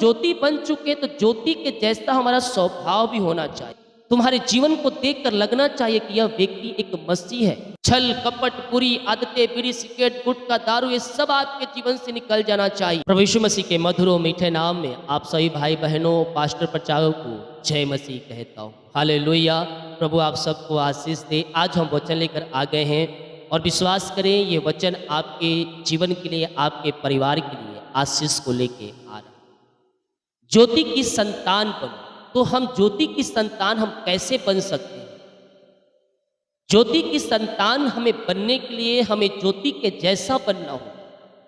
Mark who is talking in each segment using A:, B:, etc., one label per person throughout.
A: ज्योति बन चुके तो ज्योति के जैसा हमारा स्वभाव भी होना चाहिए। तुम्हारे जीवन को देखकर लगना चाहिए कि यह व्यक्ति एक मसीह है। छल कपट बुरी आदतें बीड़ी सिगरेट गुटखा दारू ये सब आपके जीवन से निकल जाना चाहिए। प्रभु यीशु मसीह के मधुर और मीठे नाम में आप सभी भाई बहनों पास्टर प्रचारकों को जय मसीह कहता हूँ। हालेलुया। प्रभु आप सबको आशीष दे। आज हम वचन लेकर आ गए हैं और विश्वास करें ये वचन आपके जीवन के लिए आपके परिवार के लिए आशीष को लेके आ रहा है। ज्योति की संतान बनो। तो हम ज्योति की संतान हम कैसे बन सकते हैं? ज्योति की संतान हमें बनने के लिए हमें ज्योति के जैसा बनना हो।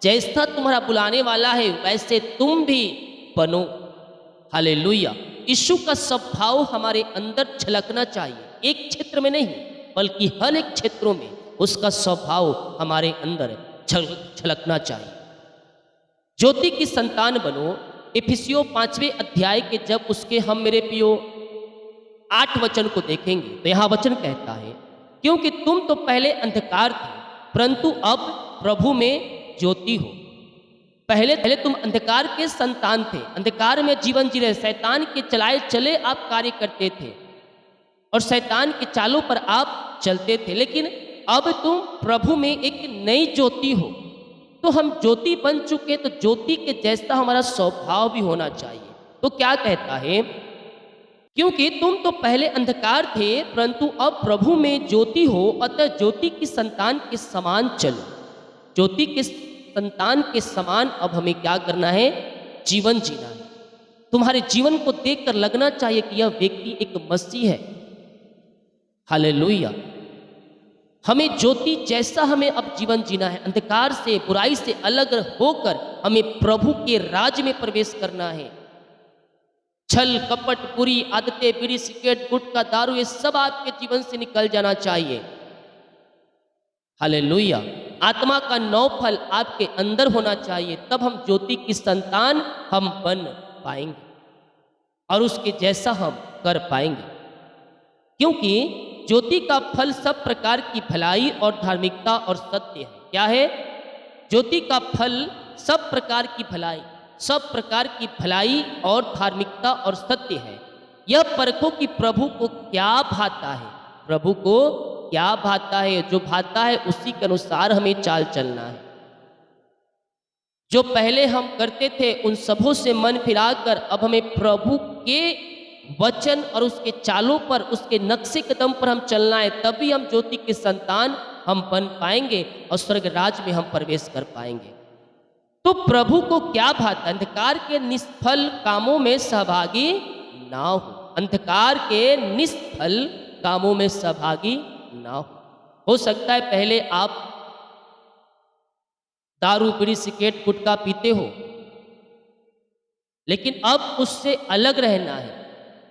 A: जैसा तुम्हारा बुलाने वाला है वैसे तुम भी बनो। हालेलुया। यीशु का स्वभाव हमारे अंदर झलकना चाहिए। एक क्षेत्र में नहीं बल्कि हर एक क्षेत्रों में उसका स्वभाव हमारे अंदर झलकना चाहिए। ज्योति की संतान बनो। इफिसियों 5वें अध्याय के जब उसके हम मेरे पियो 8 वचन को देखेंगे तो यहाँ वचन कहता है, क्योंकि तुम तो पहले अंधकार थे परंतु अब प्रभु में ज्योति हो। पहले तुम अंधकार के संतान थे, अंधकार में जीवन जी रहे, शैतान के चलाए चले आप कार्य करते थे और शैतान के चालों पर आप चलते थे, लेकिन अब तुम प्रभु में एक नई ज्योति हो। तो हम ज्योति बन चुके तो ज्योति के जैसा हमारा स्वभाव भी होना चाहिए। तो क्या कहता है, क्योंकि तुम तो पहले अंधकार थे परंतु अब प्रभु में ज्योति हो, अतः ज्योति की संतान के समान चलो। ज्योति के संतान के समान अब हमें क्या करना है? जीवन जीना है। तुम्हारे जीवन को देखकर लगना चाहिए कि यह व्यक्ति एक मसीह है। हालेलुया। हमें ज्योति जैसा हमें अब जीवन जीना है। अंधकार से बुराई से अलग होकर हमें प्रभु के राज में प्रवेश करना है। छल कपट बुरी आदतें बीड़ी सिगरेट गुटखा दारू ये सब आपके जीवन से निकल जाना चाहिए। हालेलुया। आत्मा का 9 फल आपके अंदर होना चाहिए, तब हम ज्योति की संतान हम बन पाएंगे और उसके जैसा हम कर पाएंगे। क्योंकि ज्योति का फल सब प्रकार की भलाई और धार्मिकता और सत्य है। क्या है? ज्योति का फल सब प्रकार की भलाई, सब प्रकार की भलाई और धार्मिकता और सत्य है। यह परखो कि प्रभु को क्या भाता है। प्रभु को क्या भाता है? जो भाता है उसी के अनुसार हमें चाल चलना है। जो पहले हम करते थे उन सबों से मन फिराकर अब हमें प्रभु के वचन और उसके चालों पर उसके नक्शे कदम पर हम चलना है, तभी हम ज्योति के संतान हम बन पाएंगे और स्वर्ग राज में हम प्रवेश कर पाएंगे। तो प्रभु को क्या भाता? अंधकार के निष्फल कामों में सहभागी ना हो। अंधकार के निष्फल कामों में सहभागी ना हो सकता है पहले आप दारू बीड़ी सिगरेट गुटखा पीते हो, लेकिन अब उससे अलग रहना है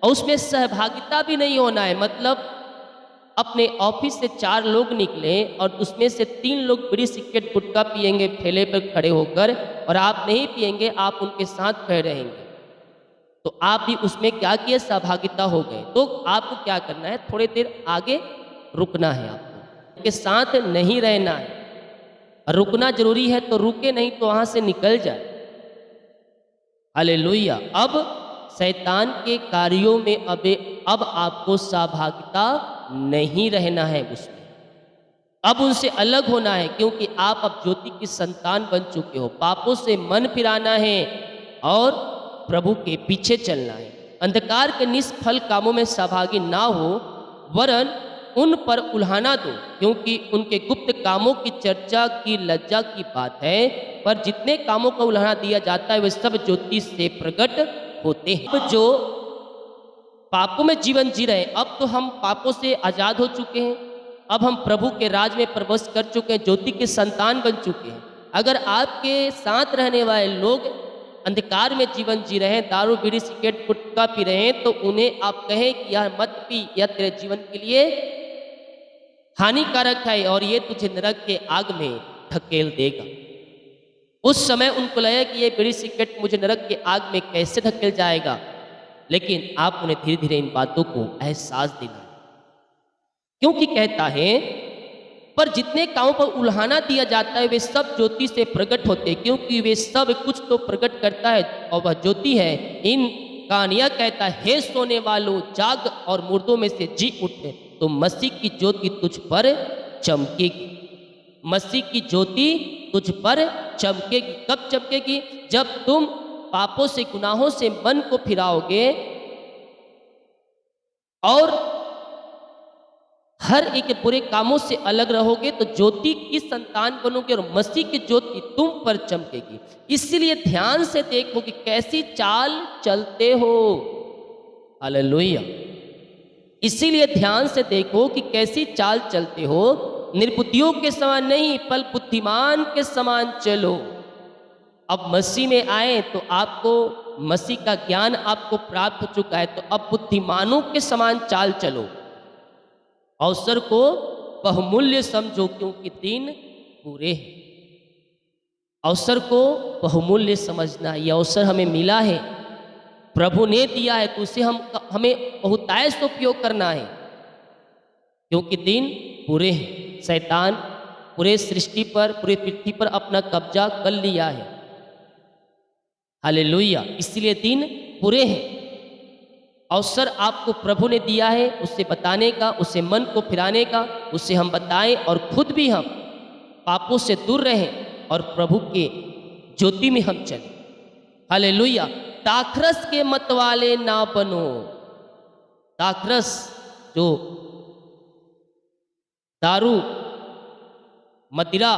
A: और उसमें सहभागिता भी नहीं होना है। मतलब अपने ऑफिस से 4 लोग निकले और उसमें से 3 लोग बीड़ी सिगरेट गुटखा पिएंगे ठेले पर खड़े होकर और आप नहीं पिएंगे, आप उनके साथ खड़े रहेंगे, तो आप भी उसमें क्या किए? सहभागिता हो गए। तो आपको क्या करना है? थोड़ी देर आगे रुकना है, आपको उनके साथ नहीं रहना है। रुकना जरूरी है तो रुके, नहीं तो वहां से निकल जाए। हालेलुया। अब शैतान के कार्यों में अब आपको सहभागिता नहीं रहना है उसमें, अब उनसे अलग होना है, क्योंकि आप अब ज्योति की संतान बन चुके हो। पापों से मन फिराना है और प्रभु के पीछे चलना है। अंधकार के निष्फल कामों में सहभागी ना हो, वरन उन पर उल्हाना दो, क्योंकि उनके गुप्त कामों की चर्चा की लज्जा की बात है, पर जितने कामों का उल्हाना दिया जाता है वे सब ज्योति से प्रकट होते हैं। अब जो पापों में जीवन जी रहे हैं, अब तो हम पापों से आजाद हो चुके हैं, अब हम प्रभु के राज में प्रवेश कर चुके हैं, ज्योति के संतान बन चुके हैं। अगर आपके साथ रहने वाले लोग अंधकार में जीवन जी रहे हैं, दारू बीड़ी सिगरेट गुटखा पी रहे हैं, तो उन्हें आप कहें कि यह मत पी, यह तेरे जीवन के लिए हानिकारक है और ये तुझे नरक के आग में धकेल देगा। उस समय उनको लगे कि ये बीड़ी सिगरेट मुझे नरक के आग में कैसे धकेल जाएगा, लेकिन आप उन्हें धीरे धीरे इन बातों को एहसास दिलाएं, क्योंकि कहता है पर जितने कामों पर उल्हाना दिया जाता है वे सब ज्योति से प्रकट होते हैं, क्योंकि वे सब कुछ तो प्रकट करता है और वह ज्योति है। इन कहानियां कहता है, हे सोने वालों जाग और मुर्दों में से जी उठे, तो मसीह की ज्योति तुझ पर चमकेगी। मसीह की ज्योति तुझ पर चमकेगी। कब चमकेगी? जब तुम पापों से, गुनाहों से मन को फिराओगे और हर एक बुरे कामों से अलग रहोगे, तो ज्योति की संतान बनोगे और मसीह की ज्योति तुम पर चमकेगी। इसलिए ध्यान से देखो कि कैसी चाल चलते हो। हालेलुया। इसीलिए ध्यान से देखो कि कैसी चाल चलते हो। निर्बुद्धियों के समान नहीं, पर बुद्धिमान के समान चलो। अब मसीह में आए तो आपको मसीह का ज्ञान आपको प्राप्त हो चुका है, तो अब बुद्धिमानों के समान चाल चलो। अवसर को बहुमूल्य समझो, क्योंकि दिन बुरे हैं। अवसर को बहुमूल्य समझना, यह अवसर हमें मिला है, प्रभु ने दिया है, तो उसे हमें बहुतायत से उपयोग करना है, क्योंकि दिन बुरे हैं। शैतान पूरे सृष्टि पर, पूरी पृथ्वी पर अपना कब्जा कर लिया है। हालेलुया। इसलिए दिन बुरे हैं। अवसर आपको प्रभु ने दिया है उसे बताने का, उसे मन को फिराने का, उसे हम बताएं और खुद भी हम पापों से दूर रहें और प्रभु के ज्योति में हम चलें। हालेलुया। दाखरस के मत वाले ना बनो। दाखरस जो दारू मदिरा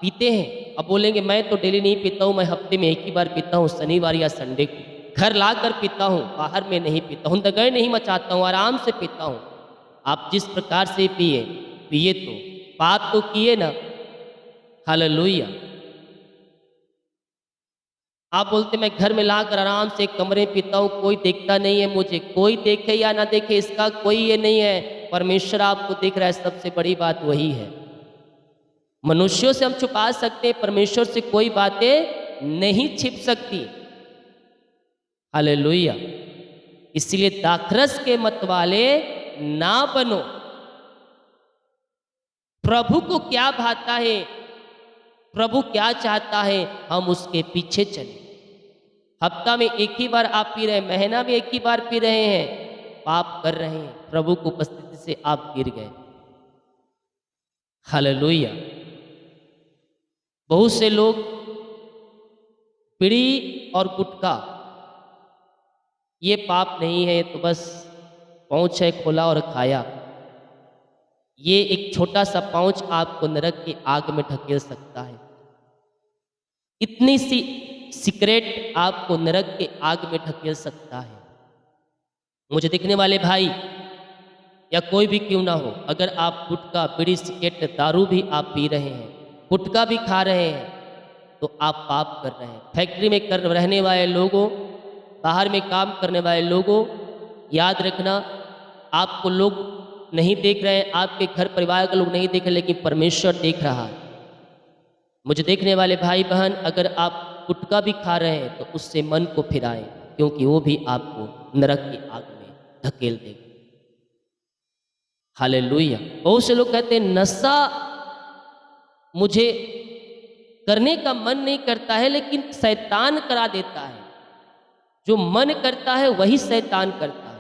A: पीते हैं, अब बोलेंगे मैं तो डेली नहीं पीता हूँ, मैं हफ्ते में एक ही बार पीता हूँ, शनिवार या संडे को घर लाकर पीता हूँ, बाहर में नहीं पीता हूँ, दंगई नहीं मचाता हूँ, आराम से पीता हूँ। आप जिस प्रकार से पिए पिए, तो पाप तो किए ना। हालेलुया। आप बोलते मैं घर में लाकर आराम से एक कमरे में पीता हूँ, कोई देखता नहीं है मुझे। कोई देखे या ना देखे इसका कोई ये नहीं है, परमेश्वर आपको देख रहा है। सबसे बड़ी बात वही है। मनुष्यों से हम छुपा सकते हैं, परमेश्वर से कोई बातें नहीं छिप सकती। हालेलुया। इसलिए दाखरस के मत वाले ना बनो। प्रभु को क्या भाता है, प्रभु क्या चाहता है, हम उसके पीछे चलें। हफ्ता में एक ही बार आप पी रहे हैं, महीना में एक ही बार पी रहे हैं, पाप कर रहे हैं, प्रभु की उपस्थिति से आप गिर गए। हालेलुया। बहुत से लोग बीड़ी और गुटखा, ये पाप नहीं है, तो बस पहुंच है खोला और खाया। ये एक छोटा सा पाउच आपको नरक की आग में ढकेल सकता है। इतनी सी सिगरेट आपको नरक के आग में ढकेल सकता है। मुझे देखने वाले भाई या कोई भी क्यों ना हो, अगर आप गुटखा, बीड़ी, सिगरेट, दारू भी आप पी रहे हैं, गुटखा भी खा रहे हैं, तो आप पाप कर रहे हैं। फैक्ट्री में रहने वाले लोगों, बाहर में काम करने वाले लोगों, याद रखना, आपको लोग नहीं देख रहे हैं, आपके घर परिवार के लोग नहीं देख रहे, लेकिन परमेश्वर देख रहा है। मुझे देखने वाले भाई बहन, अगर आप गुटखा भी खा रहे हैं तो उससे मन को फिराएं, क्योंकि वो भी आपको नरक की आग में धकेल देगा। हालेलुया। बहुत से लोग कहते हैं नशा मुझे करने का मन नहीं करता है, लेकिन शैतान करा देता है। जो मन करता है वही शैतान करता है।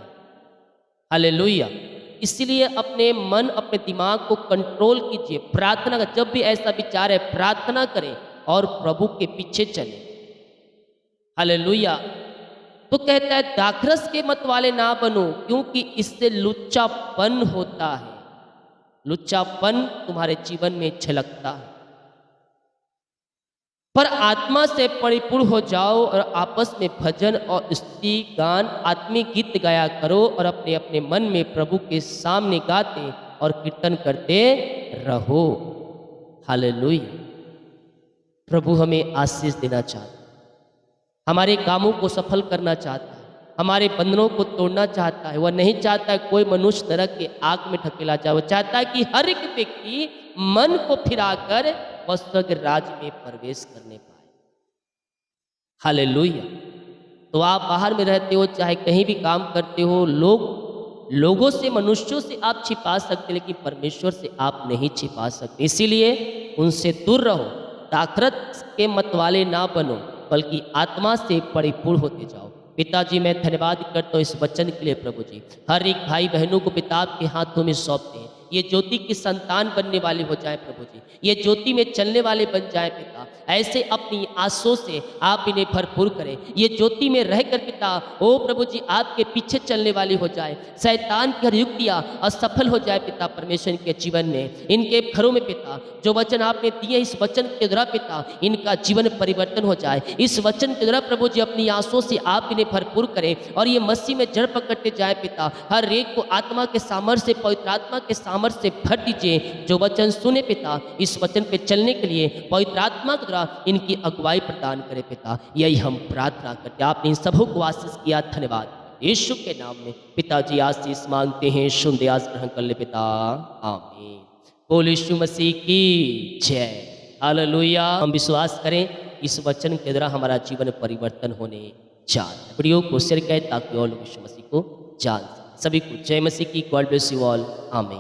A: हालेलुया। इसलिए अपने मन, अपने दिमाग को कंट्रोल कीजिए। प्रार्थना का जब भी ऐसा विचार है, प्रार्थना करें और प्रभु के पीछे चलें। हालेलुया। तो कहता है दाखरस के मत वाले ना बनो, क्योंकि इससे लुच्चापन होता है। लुच्चापन तुम्हारे जीवन में झलकता है। पर आत्मा से परिपूर्ण हो जाओ और आपस में भजन और स्तुति गान, आत्मिक गीत गाया करो और अपने अपने मन में प्रभु के सामने गाते और कीर्तन करते रहो। हालेलुया। प्रभु हमें आशीष देना चाहता है, हमारे कामों को सफल करना चाहता है, हमारे बंधनों को तोड़ना चाहता है। वह नहीं चाहता है कोई मनुष्य नरक के आग में ढकेला जाए। वह चाहता है कि हर एक व्यक्ति मन को फिराकर वह स्वर्ग राज्य में प्रवेश करने पाए। हालेलुया। तो आप बाहर में रहते हो, चाहे कहीं भी काम करते हो, लोग लोगों से, मनुष्यों से आप छिपा सकते, लेकिन परमेश्वर से आप नहीं छिपा सकते। इसीलिए उनसे दूर रहो, दाखरत के मतवाले ना बनो, बल्कि आत्मा से परिपूर्ण होते जाओ। पिताजी, मैं धन्यवाद करता हूँ इस वचन के लिए प्रभु जी। हर एक भाई बहनों को पिता आपके हाथों में सौंपते हैं। ये ज्योति की संतान बनने वाले हो जाए प्रभु जी, ये ज्योति में चलने वाले बन जाए पिता। ऐसे अपनी आंसू से आप इन्हें भरपूर करें। ये ज्योति में रहकर पिता, ओ प्रभु जी, आपके पीछे चलने वाली हो जाए। शैतान की हर युक्तियाँ असफल हो जाए पिता परमेश्वर के जीवन में, इनके घरों में पिता। जो वचन आपने दिए इस वचन के द्वारा पिता इनका जीवन परिवर्तन हो जाए। इस वचन के द्वारा प्रभु जी अपनी आंसू से आप इन्हें भरपूर करें और ये मसीह में जड़ पकड़ते जाए पिता। हर एक को आत्मा के सामर्थ्य से, पवित्र आत्मा के सामर्थ्य से भर दीजिए। जो वचन सुने पिता, इस वचन पे चलने के लिए पवित्र आत्मा के द्वारा इनकी अगुवाई प्रदान करे पिता। यही हम प्रार्थना करते हैं। आपने इन सबों को आशीष किया, धन्यवाद। यीशु के नाम में पिताजी आशीष मांगते हैं, सुन दे, आज ग्रहण कर ले पिता, आमीन। बोल यीशु मसीह की जय, हालेलुया। हम विश्वास करें इस वचन के द्वारा हमारा जीवन परिवर्तन होने जा रहा है। वीडियो को शेयर करें ताकि और लोग यीशु मसीह को जान सकें। सभी को जय मसीह की, गॉड ब्लेस यू ऑल, आमीन।